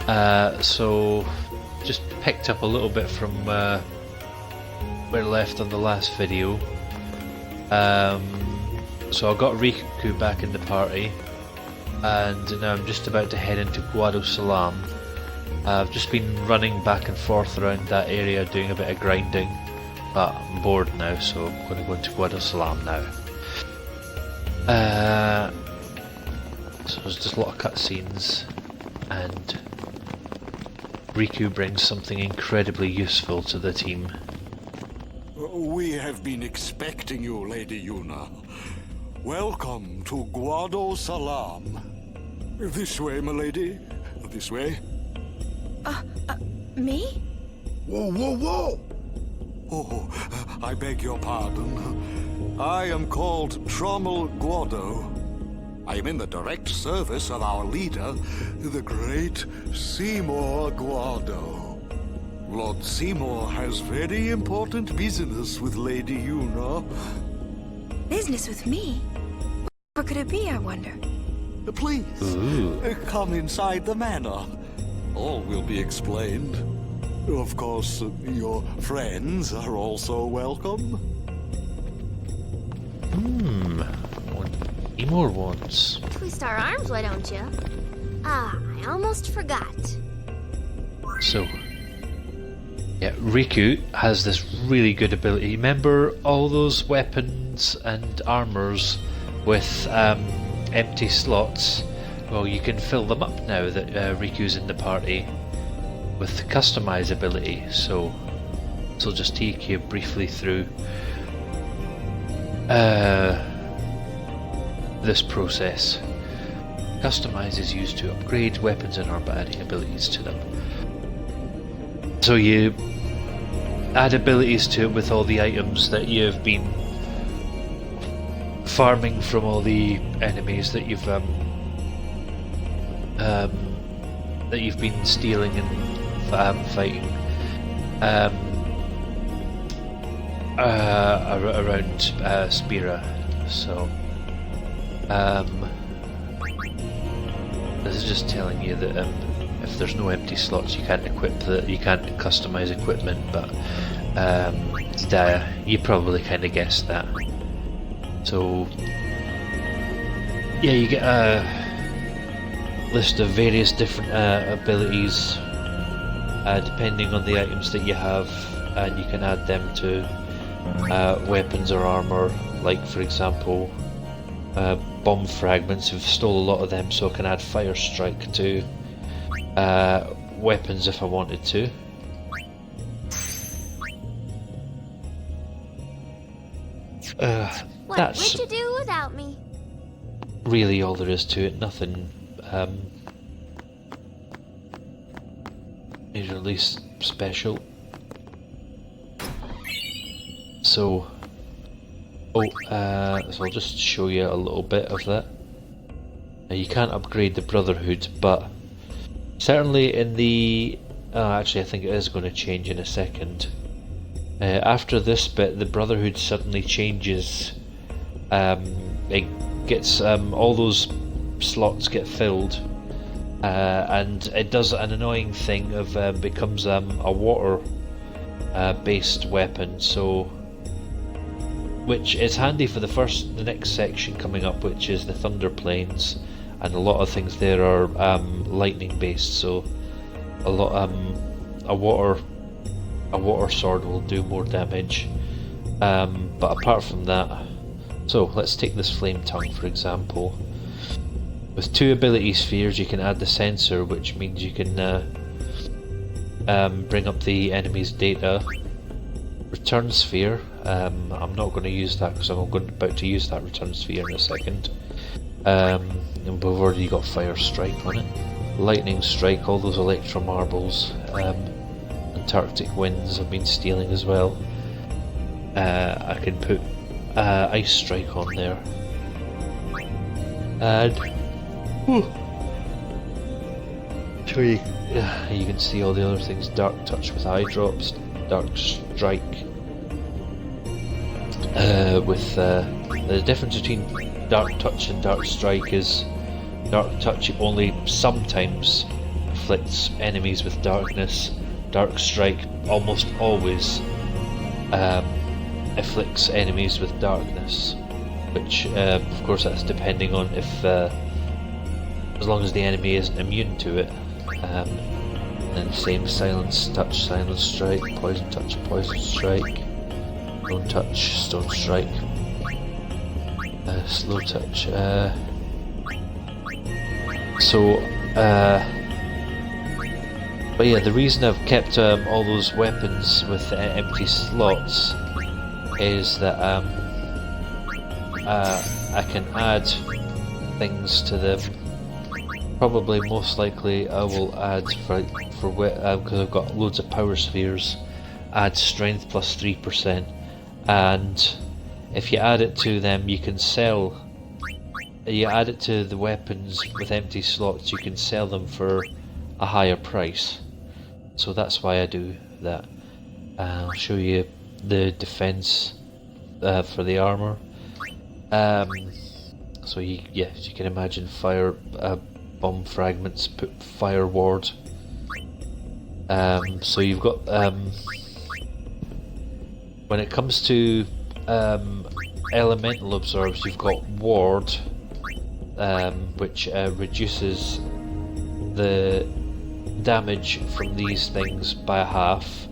So just picked up a little bit from where I left on the last video. So I got Riku back in the party, and now I'm just about to head into Guadosalam. I've just been running back and forth around that area doing a bit of grinding, but I'm bored now, so I'm going to go into Guadosalam now. So there's just a lot of cutscenes, and Riku brings something incredibly useful to the team. We have been expecting you, Lady Yuna. Welcome to Guadosalam. This way, my lady. This way. Me? Whoa, whoa, whoa! Oh, I beg your pardon. I am called Trommel Guado. I am in the direct service of our leader, the great Seymour Guado. Lord Seymour has very important business with Lady Yuna. Business with me? Where could it be, I wonder? Please, come inside the manor. All will be explained. Of course, your friends are also welcome. What Seymour wants. Twist our arms, why don't you? Ah, I almost forgot. So, yeah, Riku has this really good ability. Remember all those weapons and armors with empty slots? Well, you can fill them up now that Riku's in the party with the customize ability. So I'll just take you briefly through this process. Customize is used to upgrade weapons and armor, adding abilities to them. So you add abilities to it with all the items that you've been farming from all the enemies that you've been stealing and fighting around Spira. So this is just telling you that if there's no empty slots, you can't customize equipment. But you probably kind of guessed that. So yeah, you get a list of various different abilities depending on the items that you have, and you can add them to weapons or armor. Like for example, bomb fragments. I've stole a lot of them, so I can add fire strike to weapons if I wanted to. What would you do without me? Really all there is to it. Nothing majorly special. So so I'll just show you a little bit of that. Now you can't upgrade the Brotherhood, but certainly in the actually I think it is going to change in a second. After this bit, the Brotherhood suddenly changes. It gets all those slots get filled, and it does an annoying thing of becomes a water based weapon. So, which is handy for the next section coming up, which is the Thunder Plains, and a lot of things there are lightning based. So, a water sword will do more damage. But apart from that, so let's take this Flame Tongue for example. With 2 ability spheres you can add the sensor, which means you can bring up the enemy's data. Return Sphere, I'm not going to use that because I'm about to use that Return Sphere in a second. And we've already got Fire Strike on it. Lightning Strike, all those Electro Marbles. Antarctic Winds I've been stealing as well. I can put Ice Strike on there. And so you can see all the other things. Dark Touch with Eye Drops, Dark Strike with the difference between Dark Touch and Dark Strike is Dark Touch only sometimes afflicts enemies with darkness. Dark Strike almost always afflicts enemies with darkness, which of course that's depending on if as long as the enemy isn't immune to it. And same Silence Touch, Silence Strike, Poison Touch, Poison Strike, Stone Touch, Stone Strike, Slow Touch. But yeah, the reason I've kept all those weapons with empty slots is that I can add things to them. Probably most likely I will add because I've got loads of power spheres, add strength plus 3%, and if you add it to them you can sell. You add it to the weapons with empty slots, you can sell them for a higher price. So that's why I do that. I'll show you the defense for the armor. So as you can imagine, fire bomb fragments, put fire ward. So you've got when it comes to elemental absorbs, you've got ward, which reduces the damage from these things by half.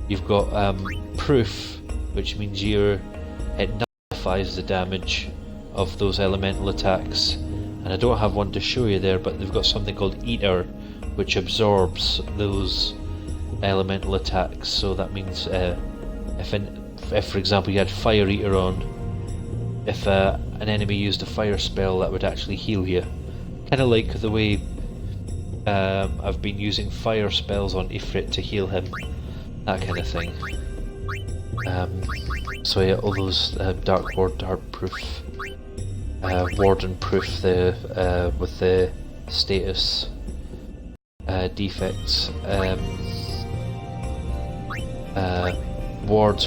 You've got proof, which means it nullifies the damage of those elemental attacks. And I don't have one to show you there, but they've got something called Eater, which absorbs those elemental attacks. So that means if for example you had Fire Eater on, if an enemy used a fire spell, that would actually heal you. Kind of like the way I've been using fire spells on Ifrit to heal him, that kind of thing. So yeah, all those Dark Ward, Dark Proof, Warden Proof with the status defects. Ward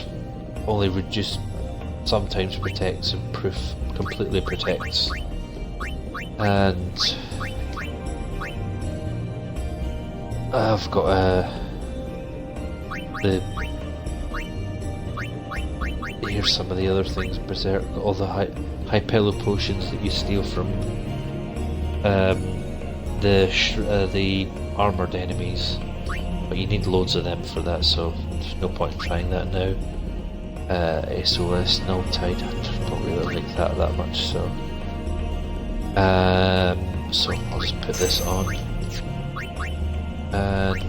only sometimes protects, and Proof completely protects. And I've got here's some of the other things. Berserk, all the high pillow potions that you steal from the armored enemies, but you need loads of them for that, so there's no point in trying that now. SOS Null Tide, I don't really like that much, so I'll just put this on, and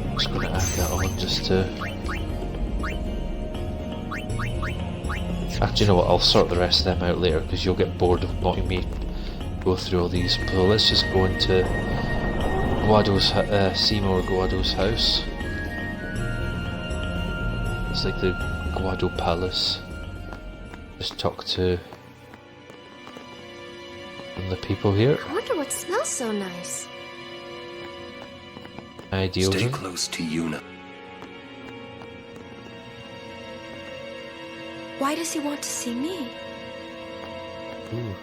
I'm just going to add that on just to... Actually, you know what, I'll sort the rest of them out later because you'll get bored of watching me go through all these. So let's just go into Seymour Guado's house. It's like the Guado Palace. Just talk to the people here. I wonder what smells so nice. Ideal. Stay close to Yuna. Why does he want to see me? Ooh.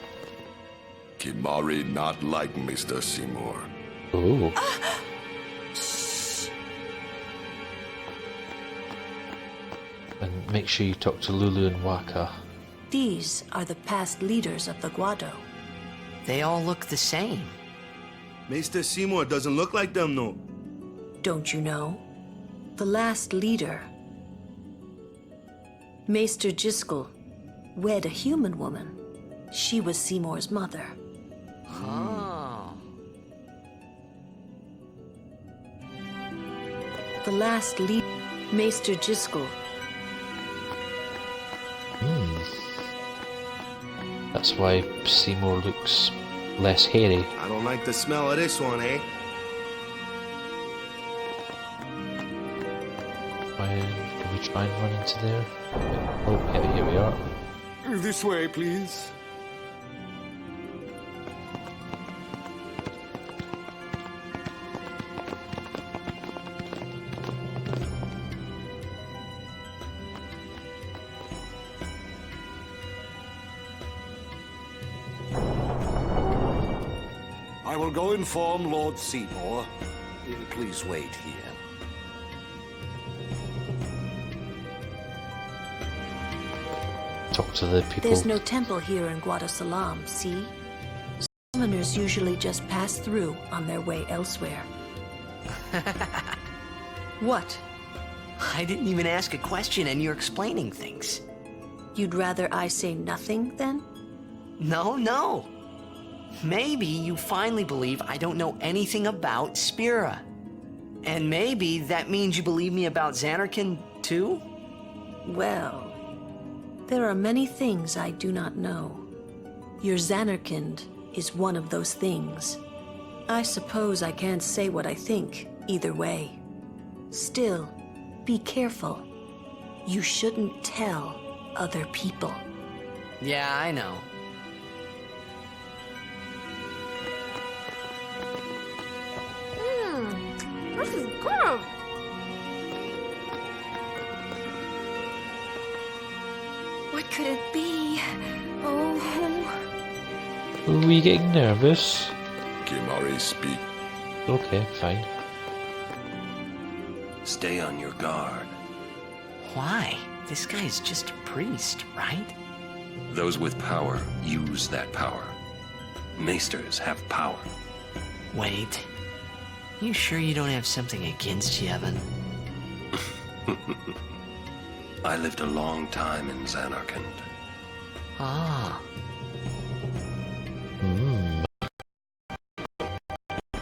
Kimari not like Mr. Seymour. Ooh. And make sure you talk to Lulu and Waka. These are the past leaders of the Guado. They all look the same. Mr. Seymour doesn't look like them, no. Don't you know? The last leader, Maester Jiskel, wed a human woman. She was Seymour's mother. Oh. The last leader, Maester Jiskel. That's why Seymour looks less hairy. I don't like the smell of this one, eh? Can we try and run into there? Oh, yeah, here we are. This way, please. I will go inform Lord Seymour. Please wait here. Talk to the people. There's no temple here in Guadosalam, see? Summoners usually just pass through on their way elsewhere. What? I didn't even ask a question and you're explaining things. You'd rather I say nothing, then? No. Maybe you finally believe I don't know anything about Spira. And maybe that means you believe me about Xanarkand, too? Well, there are many things I do not know. Your Xanarkand is one of those things. I suppose I can't say what I think either way. Still, be careful. You shouldn't tell other people. Yeah, I know. This is good. What could it be? Oh, Are we getting nervous? Kimari, speak. Okay, fine. Stay on your guard. Why? This guy's just a priest, right? Those with power use that power. Maesters have power. Wait. You sure you don't have something against Yevon? I lived a long time in Xanarkand. Ah.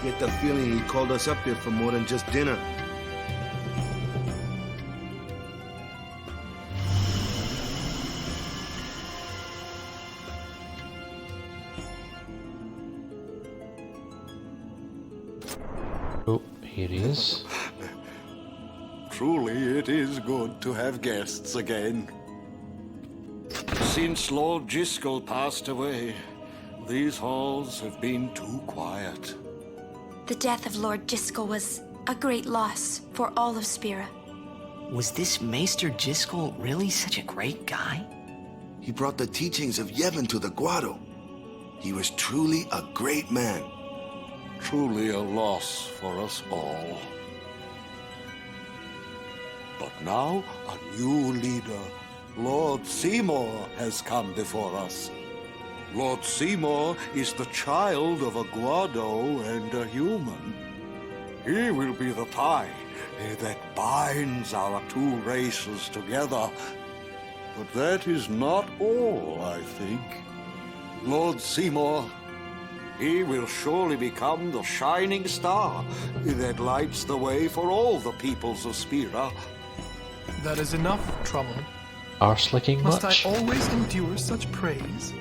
Get the feeling he called us up here for more than just dinner. Oh, here he is. Truly, it is good to have guests again. Since Lord Driscoll passed away, these halls have been too quiet. the death of Lord Driscoll was a great loss for all of Spira. Was this Maester Driscoll really such a great guy? He brought the teachings of Yevon to the Guado. He was truly a great man. Truly a loss for us all. But now a new leader, Lord Seymour, has come before us. Lord Seymour is the child of a Guado and a human. He will be the tie that binds our two races together. But that is not all, I think. Lord Seymour, he will surely become the shining star that lights the way for all the peoples of Spira. That is enough, Trouble. Arse licking Must much? I always endure such praise?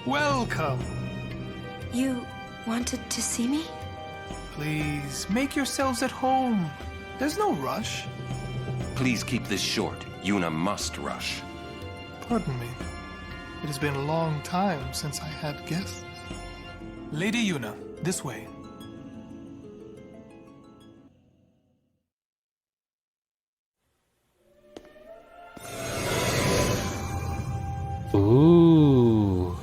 Welcome. You wanted to see me? Please, make yourselves at home. There's no rush. Please keep this short. Yuna must rush. Pardon me. It has been a long time since I had guests. Lady Yuna, this way. Ooh.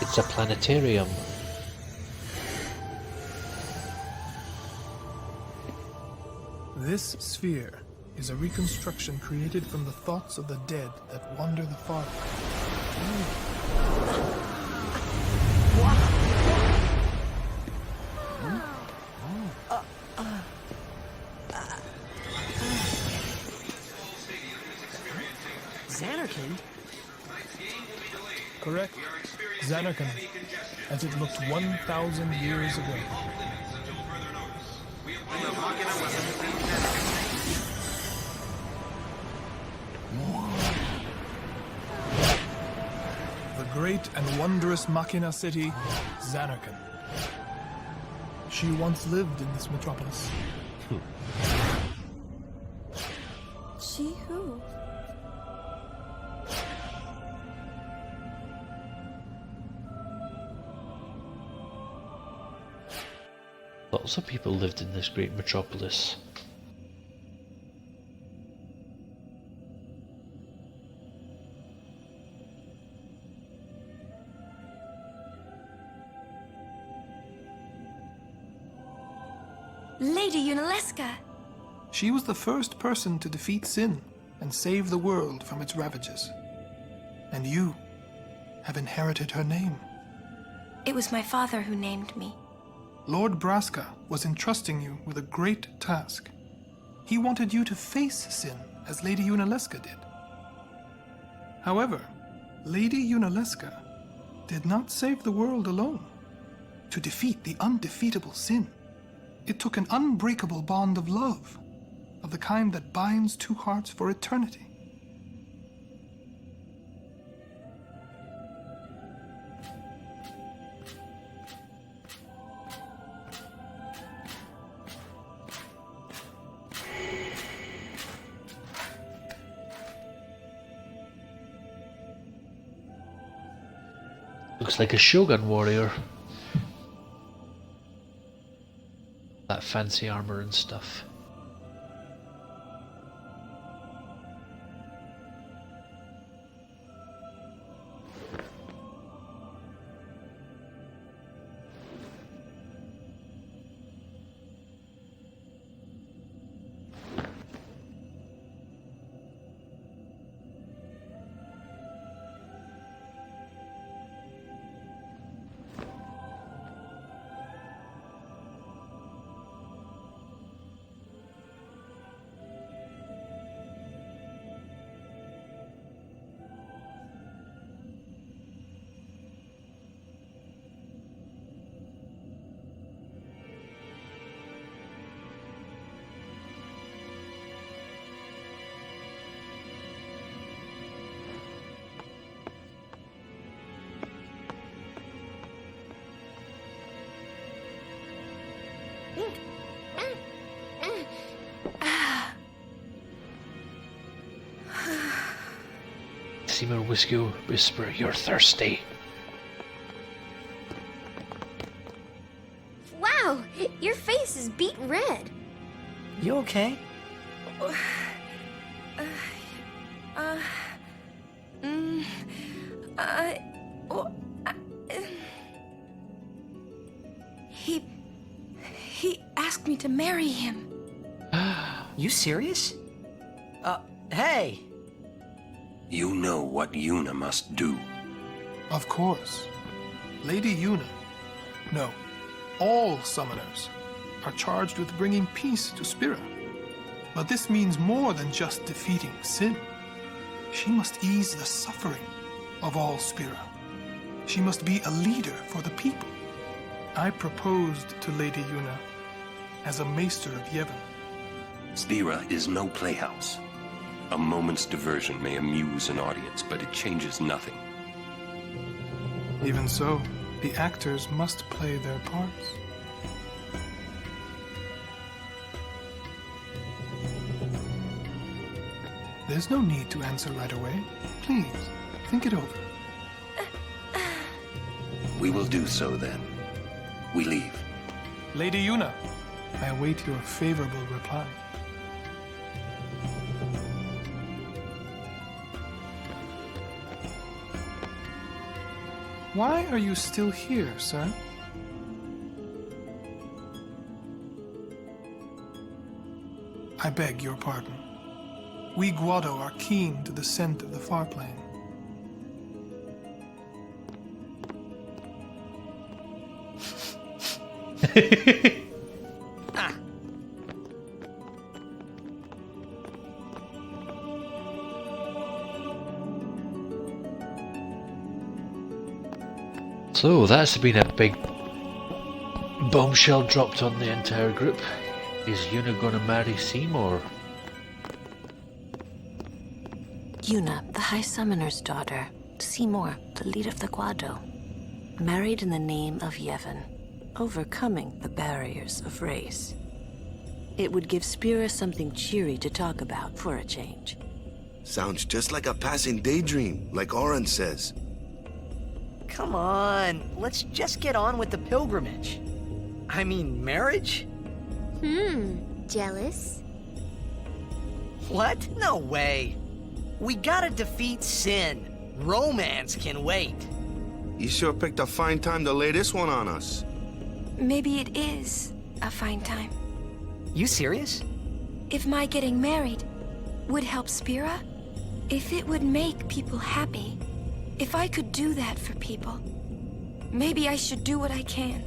It's a planetarium. This sphere is a reconstruction created from the thoughts of the dead that wander the far. Xanarkand? Correct. Xanarkand, as it looked 1,000 years ago. The great and wondrous Machina city, Xanarkand. She once lived in this metropolis. She who? Lots of people lived in this great metropolis. Lady Yunalesca! She was the first person to defeat sin and save the world from its ravages. And you have inherited her name. It was my father who named me. Lord Braska was entrusting you with a great task. He wanted you to face sin as Lady Yunalesca did. However, Lady Yunalesca did not save the world alone. To defeat the undefeatable sin, it took an unbreakable bond of love, of the kind that binds two hearts for eternity. Looks like a Shogun warrior. That fancy armor and stuff. Seymour whisper, "You're thirsty." Wow, your face is beet red. You okay? He asked me to marry him. You serious? Hey! You know what Yuna must do. Of course. Lady Yuna, no, all summoners are charged with bringing peace to Spira. But this means more than just defeating sin. She must ease the suffering of all Spira. She must be a leader for the people. I proposed to Lady Yuna as a maester of Yevon. Spira is no playhouse. A moment's diversion may amuse an audience, but it changes nothing. Even so, the actors must play their parts. There's no need to answer right away. Please, think it over. We will do so then. We leave. Lady Yuna, I await your favorable reply. Why are you still here, sir? I beg your pardon. We Guado are keen to the scent of the Farplane. So that's been a big bombshell dropped on the entire group. Is Yuna gonna marry Seymour? Yuna, the High Summoner's daughter. Seymour, the leader of the Guado. Married in the name of Yevon, overcoming the barriers of race. It would give Spira something cheery to talk about for a change. Sounds just like a passing daydream, like Oren says. Come on, let's just get on with the pilgrimage. I mean, marriage? Jealous? What? No way. We gotta defeat sin. Romance can wait. You sure picked a fine time to lay this one on us. Maybe it is a fine time. You serious? If my getting married would help Spira, if it would make people happy, if I could do that for people, maybe I should do what I can.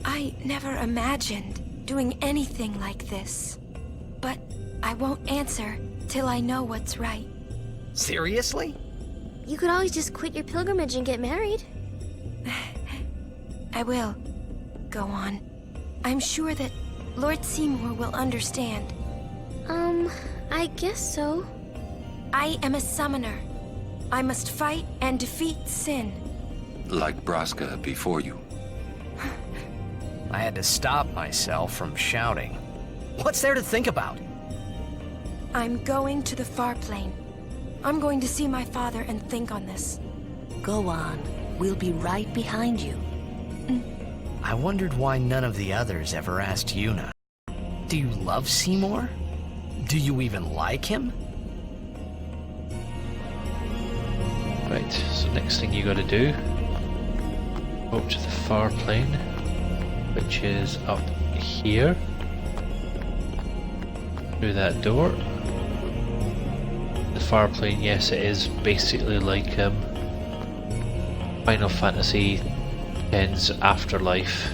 I never imagined doing anything like this, but I won't answer till I know what's right. Seriously? You could always just quit your pilgrimage and get married. I will. Go on. I'm sure that Lord Seymour will understand. I guess so. I am a summoner. I must fight and defeat sin. Like Braska before you. I had to stop myself from shouting. What's there to think about? I'm going to the Farplane. I'm going to see my father and think on this. Go on. We'll be right behind you. I wondered why none of the others ever asked Yuna. Do you love Seymour? Do you even like him? Right, so next thing you gotta do, go up to the Farplane, which is up here, through that door. The Farplane, yes, it is basically like Final Fantasy X's Afterlife.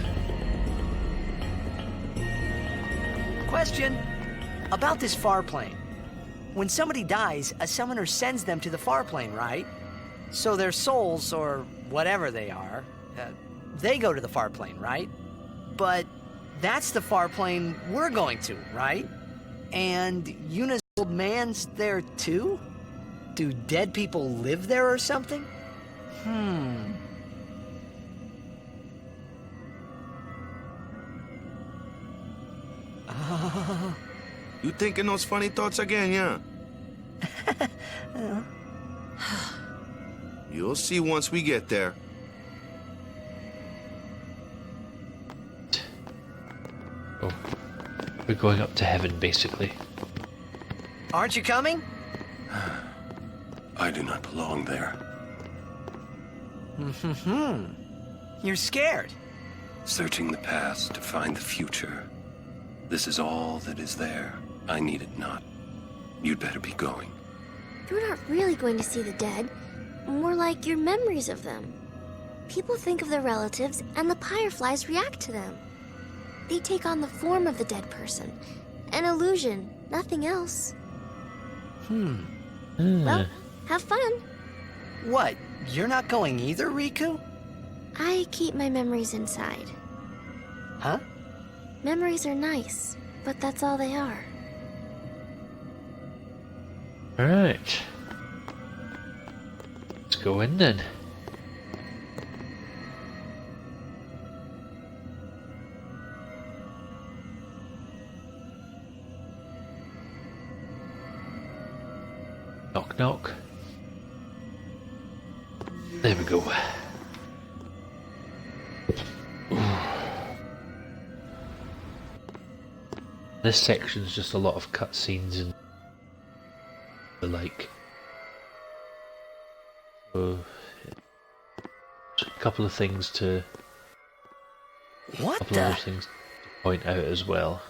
Question about this Farplane. When somebody dies, a summoner sends them to the Farplane, right? So their souls, or whatever they are, they go to the Farplane, right? But that's the Farplane we're going to, right? And Yuna's old man's there too? Do dead people live there or something? You thinking those funny thoughts again, yeah? You'll see once we get there. Oh, we're going up to heaven, basically. Aren't you coming? I do not belong there. You're scared. Searching the past to find the future. This is all that is there. I need it not. You'd better be going. You're not really going to see the dead. More like your memories of them. People think of their relatives, and the Fireflies react to them. They take on the form of the dead person. An illusion, nothing else. Well, have fun. What? You're not going either, Riku? I keep my memories inside. Huh? Memories are nice, but that's all they are. Alright. Let's go in then. Knock knock. There we go. This section's just a lot of cutscenes and the like. So, a couple of things to What couple of other things to point out as well.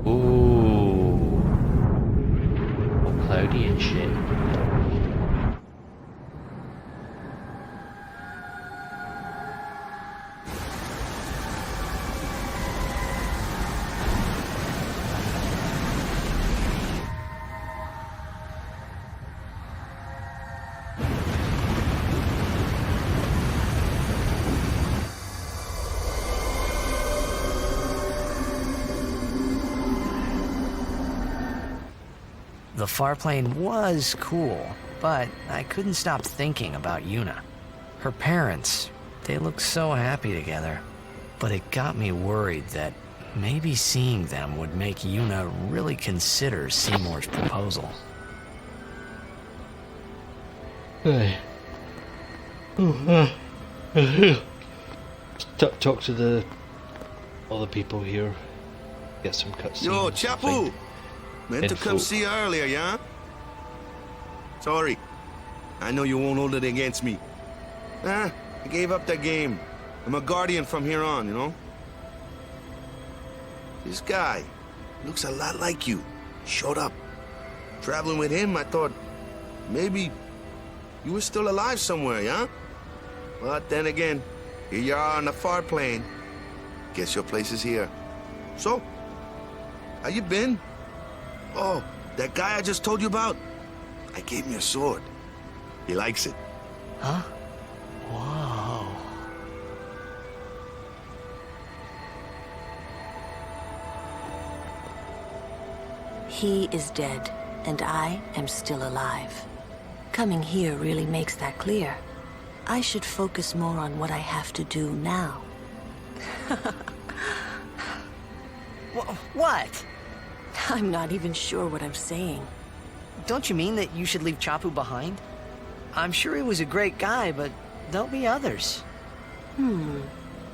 Ooh, all cloudy and shit. The Farplane was cool, but I couldn't stop thinking about Yuna. Her parents, they looked so happy together. But it got me worried that Maybe seeing them would make Yuna really consider Seymour's proposal. Hey. Talk to the other people here. Get some cutscenes. Yo, Chapu! Meant to come info. see you earlier, yeah? Sorry. I know you won't hold it against me. I gave up that game. I'm a guardian from here on, you know? This guy looks a lot like you. Showed up. Traveling with him, I thought maybe you were still alive somewhere, yeah? But then again, here you are on the Farplane. Guess your place is here. So, how you been? Oh, that guy I just told you about? I gave him your sword. He likes it. Huh? Whoa. He is dead, and I am still alive. Coming here really makes that clear. I should focus more on what I have to do now. What? I'm not even sure what I'm saying. Don't you mean that you should leave Chapu behind? I'm sure he was a great guy, but there'll be others.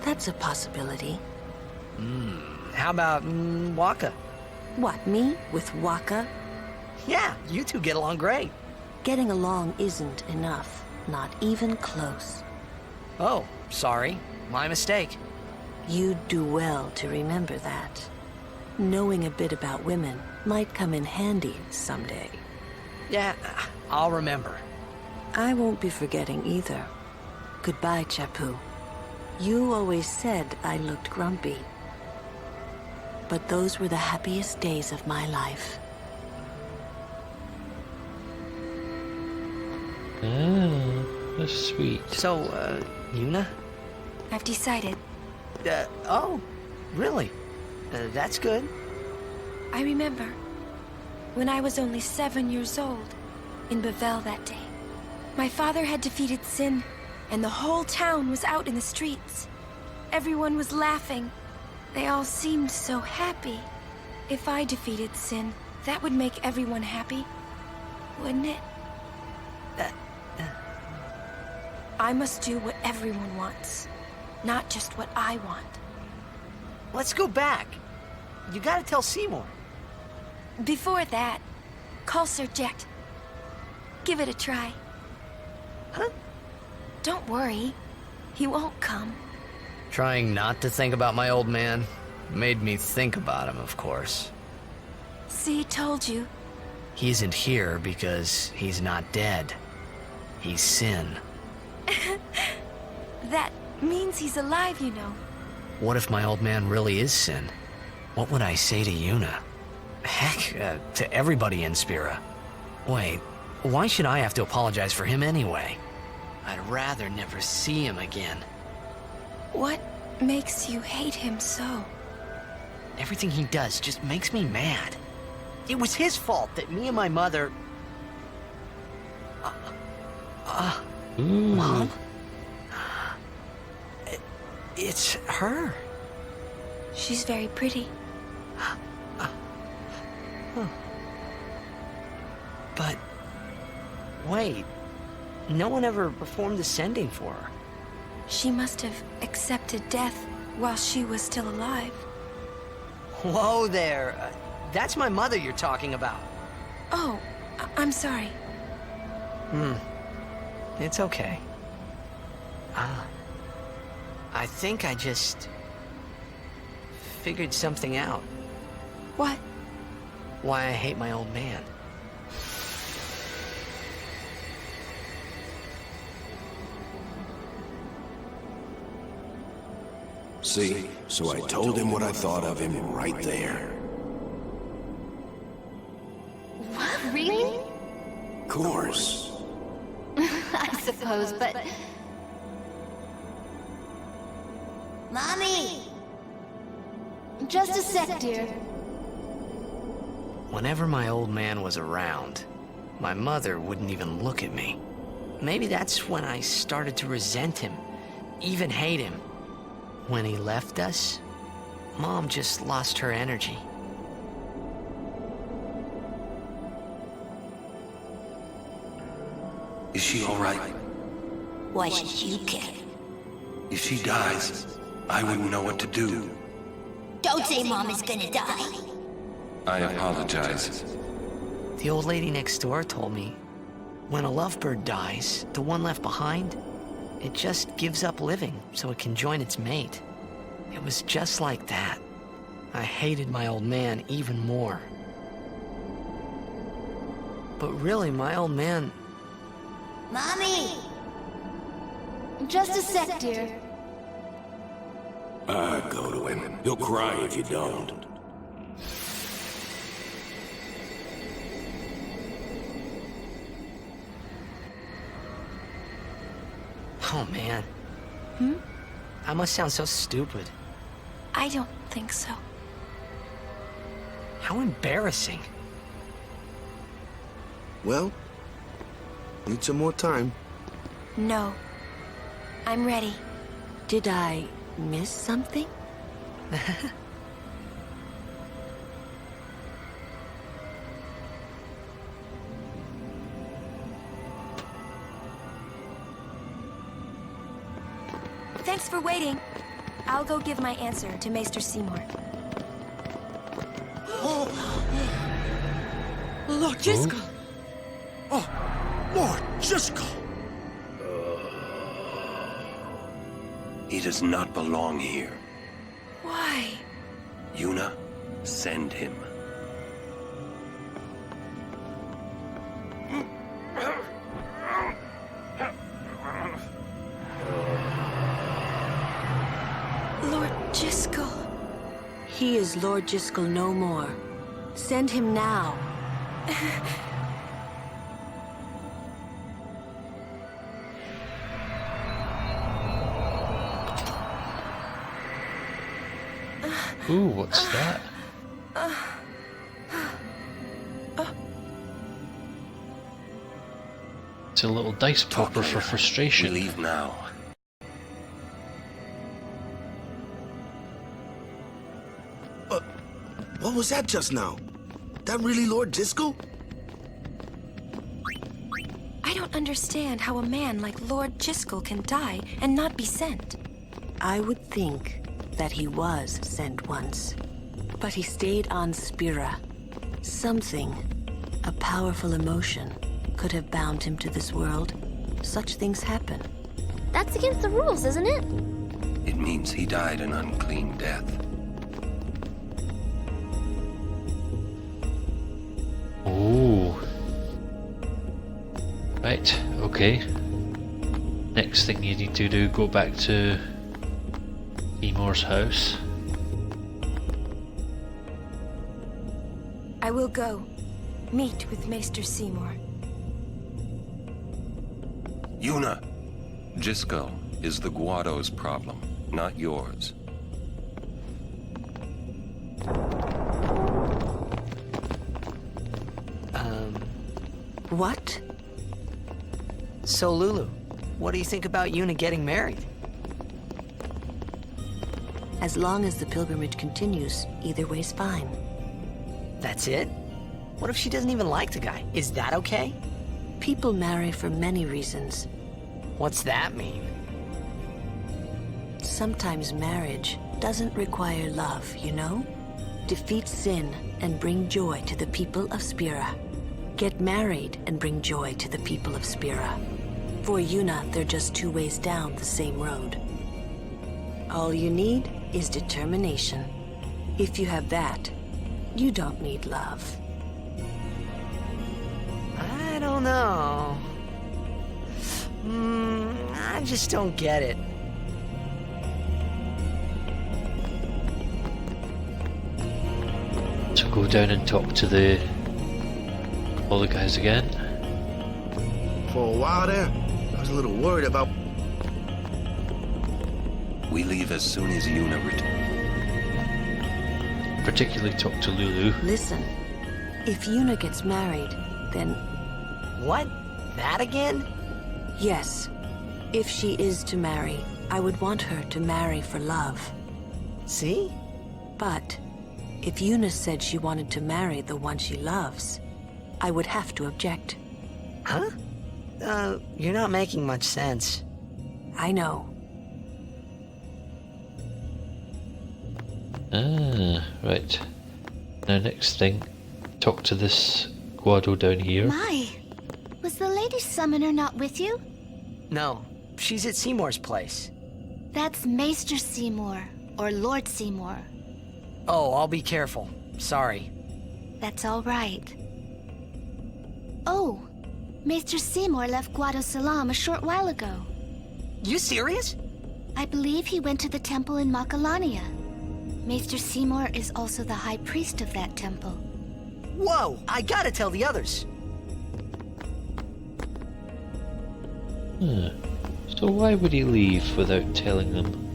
That's a possibility. How about Waka? What, me? With Waka? Yeah, you two get along great. Getting along isn't enough. Not even close. Oh, sorry. My mistake. You'd do well to remember that. Knowing a bit about women might come in handy someday. Yeah, I'll remember. I won't be forgetting either. Goodbye, Chapu. You always said I looked grumpy. But those were the happiest days of my life. Ah, that's sweet. So, Yuna? I've decided. Oh, really? That's good. I remember when I was only 7 years old in Bavel that day. My father had defeated Sin, and the whole town was out in the streets. Everyone was laughing. They all seemed so happy. If I defeated Sin, that would make everyone happy, wouldn't it? I must do what everyone wants, not just what I want. Let's go back. You gotta tell Seymour. Before that, call Sir Jet. Give it a try. Huh? Don't worry. He won't come. Trying not to think about my old man made me think about him, of course. See, told you. He isn't here because he's not dead. He's Sin. That means he's alive, you know. What if my old man really is Sin? What would I say to Yuna? Heck, to everybody in Spira. Wait, why should I have to apologize for him anyway? I'd rather never see him again. What makes you hate him so? Everything he does just makes me mad. It was his fault that me and my mother... Mom? It's her. She's very pretty. But... wait. No one ever performed the sending for her. She must have accepted death while she was still alive. Whoa there. That's my mother you're talking about. Oh, I'm sorry. It's okay. I think I just... figured something out. What? Why I hate my old man. See, so I told him what I thought of him right there. What, really? Of course. I suppose, but... Mommy! Just a sec, dear. Whenever my old man was around, my mother wouldn't even look at me. Maybe that's when I started to resent him, even hate him. When he left us, Mom just lost her energy. Is she all right? Why should you care? If she dies, I wouldn't know what to do. Don't say Mom is gonna die. I apologize. The old lady next door told me, when a lovebird dies, the one left behind, it just gives up living so it can join its mate. It was just like that. I hated my old man even more. But really, my old man... Mommy! Just a sec, dear. Go to him. He'll cry if you don't. Oh, man. I must sound so stupid. I don't think so. How embarrassing. Well, need some more time. No. I'm ready. Did I miss something? Thanks for waiting. I'll go give my answer to Maester Seymour. Lord Jiskel! Oh, Lord Jiskel! He does not belong here. Why? Yuna, send him. Lord Jiskel. He is Lord Jiskel no more. Send him now. Ooh, what's that? It's a little dice popper for We frustration. leave now. What was that just now? That really Lord Jiskel? I don't understand how a man like Lord Jiskel can die and not be sent. I would think that he was sent once, but he stayed on Spira. Something, a powerful emotion, could have bound him to this world. Such things happen. That's against the rules, isn't it? It means he died an unclean death. Oh. Right, okay. Next thing you need to do, go back to Seymour's house. I will go. Meet with Maester Seymour. Yuna, Jiskel is the Guado's problem, not yours. What? So, Lulu, what do you think about Yuna getting married? As long as the pilgrimage continues, either way's fine. That's it? What if she doesn't even like the guy? Is that okay? People marry for many reasons. What's that mean? Sometimes marriage doesn't require love, you know? Defeat sin and bring joy to the people of Spira. Get married and bring joy to the people of Spira. For Yuna, they're just two ways down the same road. All you need is determination. If you have that, you don't need love. I don't know. I just don't get it. So go down and talk to all the guys again. For a while there, I was a little worried about... We leave as soon as Yuna returns. Particularly talk to Lulu. Listen, if Yuna gets married, then... What? That again? Yes. If she is to marry, I would want her to marry for love. See? But if Yuna said she wanted to marry the one she loves, I would have to object. Huh? You're not making much sense. I know. Ah, right. Now next thing, talk to this Guado down here. My, was the Lady Summoner not with you? No, she's at Seymour's place. That's Maester Seymour, or Lord Seymour. Oh, I'll be careful. Sorry. That's all right. Oh, Maester Seymour left Guadosalam a short while ago. You serious? I believe he went to the temple in Makalania. Maester Seymour is also the high priest of that temple. Whoa, I gotta tell the others. So why would he leave without telling them?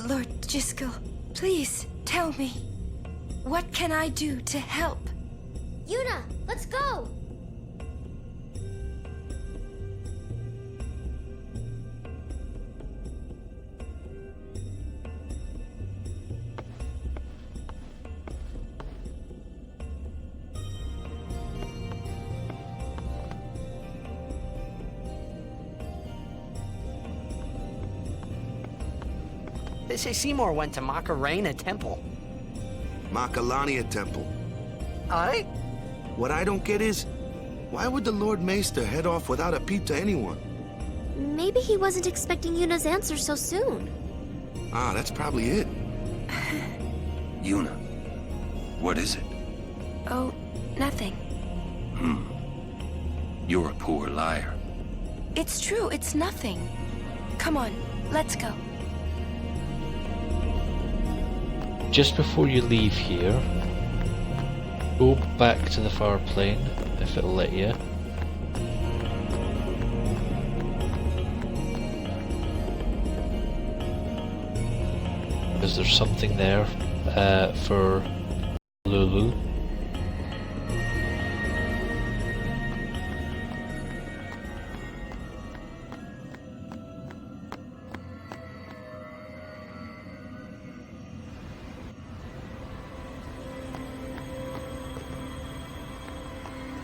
Lord Jiskel, please tell me. What can I do to help? Yuna, let's go! They say Seymour went to Macarena Temple. Makalania Temple. Aye? What I don't get is, why would the Lord Maester head off without a peep to anyone? Maybe he wasn't expecting Yuna's answer so soon. Ah, that's probably it. Yuna, what is it? Oh, nothing. You're a poor liar. It's true, it's nothing. Come on, let's go. Just before you leave here, go back to the Farplane, if it'll let you. Because there's something there for Lulu.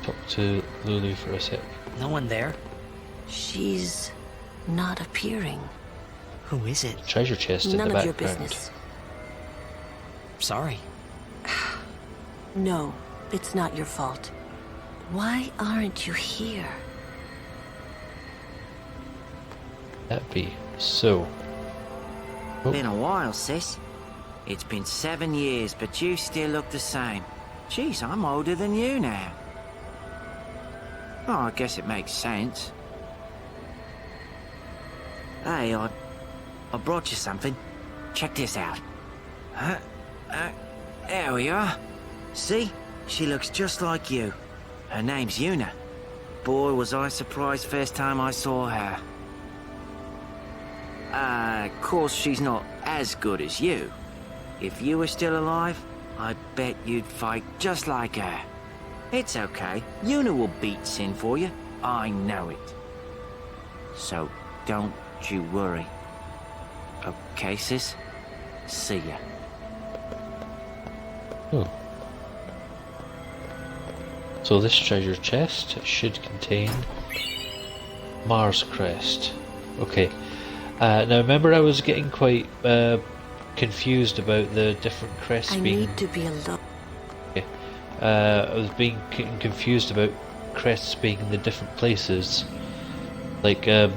Talk to Lulu for a sec. No one there? She's not appearing. Who is it? Treasure chest in None the of your background. business. Sorry. No, it's not your fault. Why aren't you here? That be so. Oh, Been a while, sis. It's been 7 years, but you still look the same. Jeez, I'm older than you now. Oh, I guess it makes sense. Hey, I brought you something. Check this out. There we are. See? She looks just like you. Her name's Yuna. Boy, was I surprised first time I saw her. Of course she's not as good as you. If you were still alive, I bet you'd fight just like her. It's okay. Yuna will beat Sin for you. I know it. So, don't you worry. Okay, sis? See ya. oh. So this treasure chest should contain Mars Crest. Okay. Now remember I was getting quite confused about the different crests I being... need to be alone. I was being confused about crests being in the different places. Like, the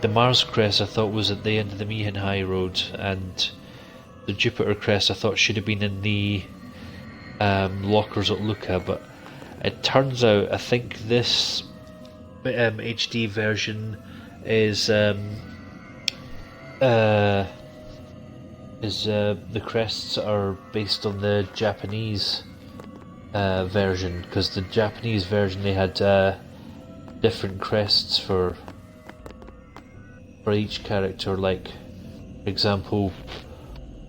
Mars crest I thought was at the end of the Mihan High Road, and the Jupiter crest I thought should have been in the lockers at Lucca, but it turns out I think this HD version is the crests are based on the Japanese version, because the Japanese version they had different crests for each character. Like, for example,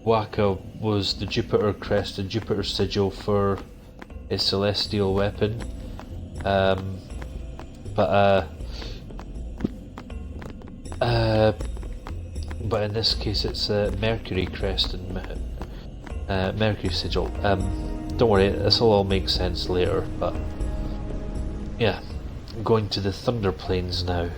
Waka was the Jupiter crest and Jupiter sigil for his celestial weapon. But in this case it's Mercury crest and Mercury sigil. Don't worry, this will all make sense later, but yeah, I'm going to the Thunder Plains now.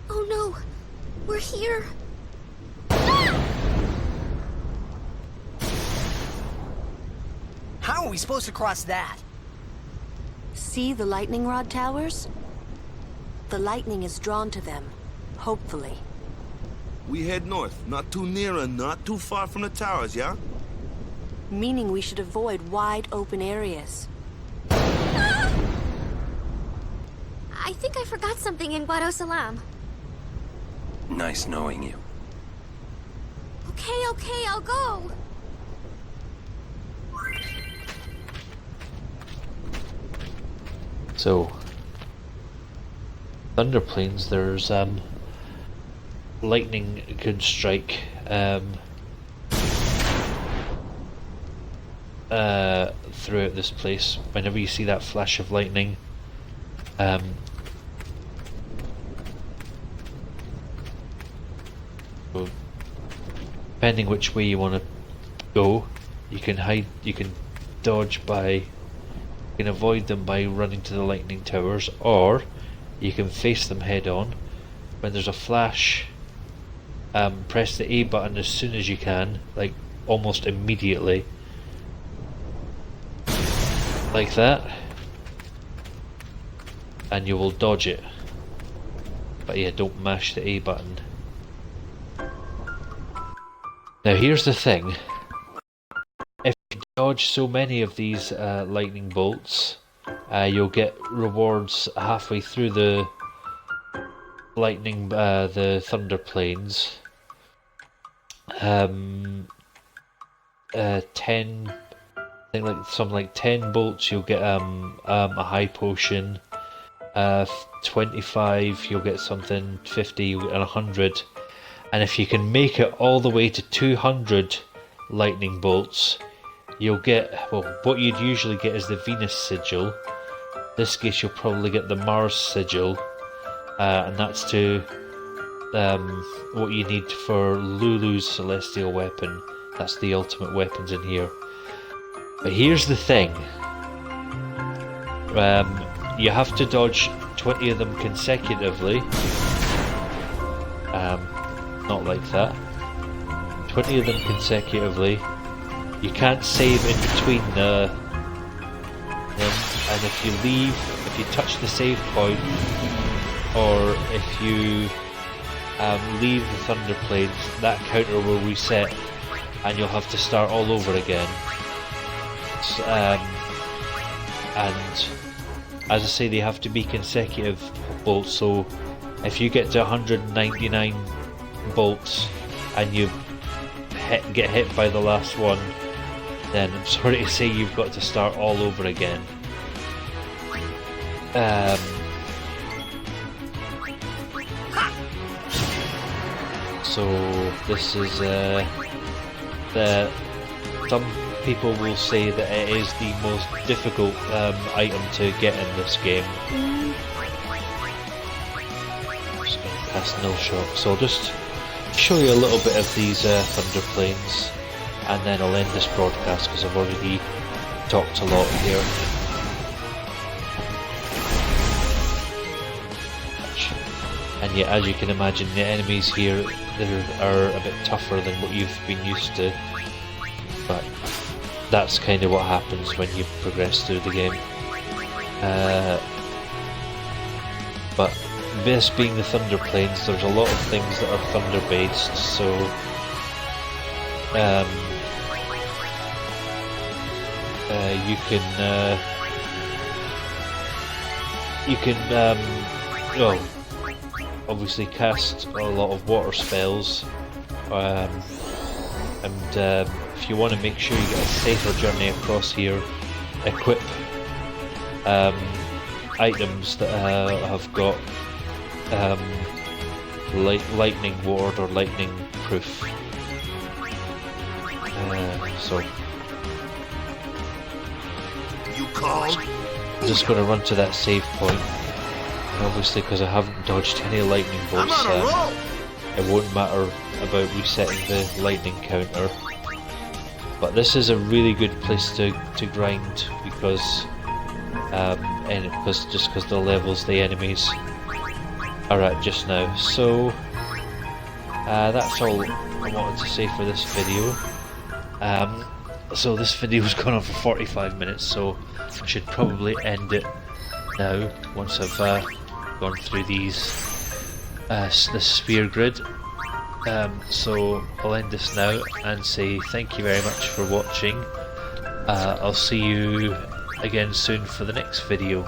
Oh no, we're here. How are we supposed to cross that? See the lightning rod towers? The lightning is drawn to them, hopefully. We head north, not too near and not too far from the towers, yeah? Meaning we should avoid wide open areas. I think I forgot something in Guadosalam. Nice knowing you. Okay, I'll go. So, Thunder Plains, there's lightning could strike throughout this place. Whenever you see that flash of lightning, so depending which way you want to go, you can hide, you can dodge by, you can avoid them by running to the lightning towers, or you can face them head on. When there's a flash, press the A button as soon as you can, like almost immediately, like that, and you will dodge it. But yeah, don't mash the A button. Now here's the thing, if you dodge so many of these lightning bolts, you'll get rewards halfway through the lightning, the Thunder Plains. 10, I think like something like 10 bolts you'll get a high potion, 25 you'll get something, 50 you'll get 100, and if you can make it all the way to 200 lightning bolts, you'll get, well, what you'd usually get is the Venus sigil. In this case you'll probably get the Mars sigil, and that's to what you need for Lulu's celestial weapon. That's the ultimate weapons in here. But here's the thing, you have to dodge 20 of them consecutively, not like that, 20 of them consecutively. You can't save in between them, and if you leave, if you touch the save point, or if you leave the Thunder Plains, that counter will reset and you'll have to start all over again. And as I say, they have to be consecutive bolts, so if you get to 199 bolts and you get hit by the last one, then I'm sorry to say you've got to start all over again. So this is some people will say that it is the most difficult item to get in this game. I'm just going to cast no shot, so I'll just show you a little bit of these Thunder Plains, and then I'll end this broadcast because I've already talked a lot here. And yeah, as you can imagine, the enemies here are a bit tougher than what you've been used to, but that's kind of what happens when you progress through the game. But this being the Thunder Plains, there's a lot of things that are thunder based, so you can well, obviously cast a lot of water spells, and if you want to make sure you get a safer journey across here, equip items that have got lightning ward or lightning proof. So You called? I'm just going to run to that save point, and obviously because I haven't dodged any lightning bolts, I'm on a roll. it won't matter about resetting the lightning counter. But this is a really good place to grind because just because the levels the enemies are at just now. So that's all I wanted to say for this video. So this video's gone on for 45 minutes, so I should probably end it now once I've gone through these the sphere grid. So I'll end this now and say thank you very much for watching. I'll see you again soon for the next video.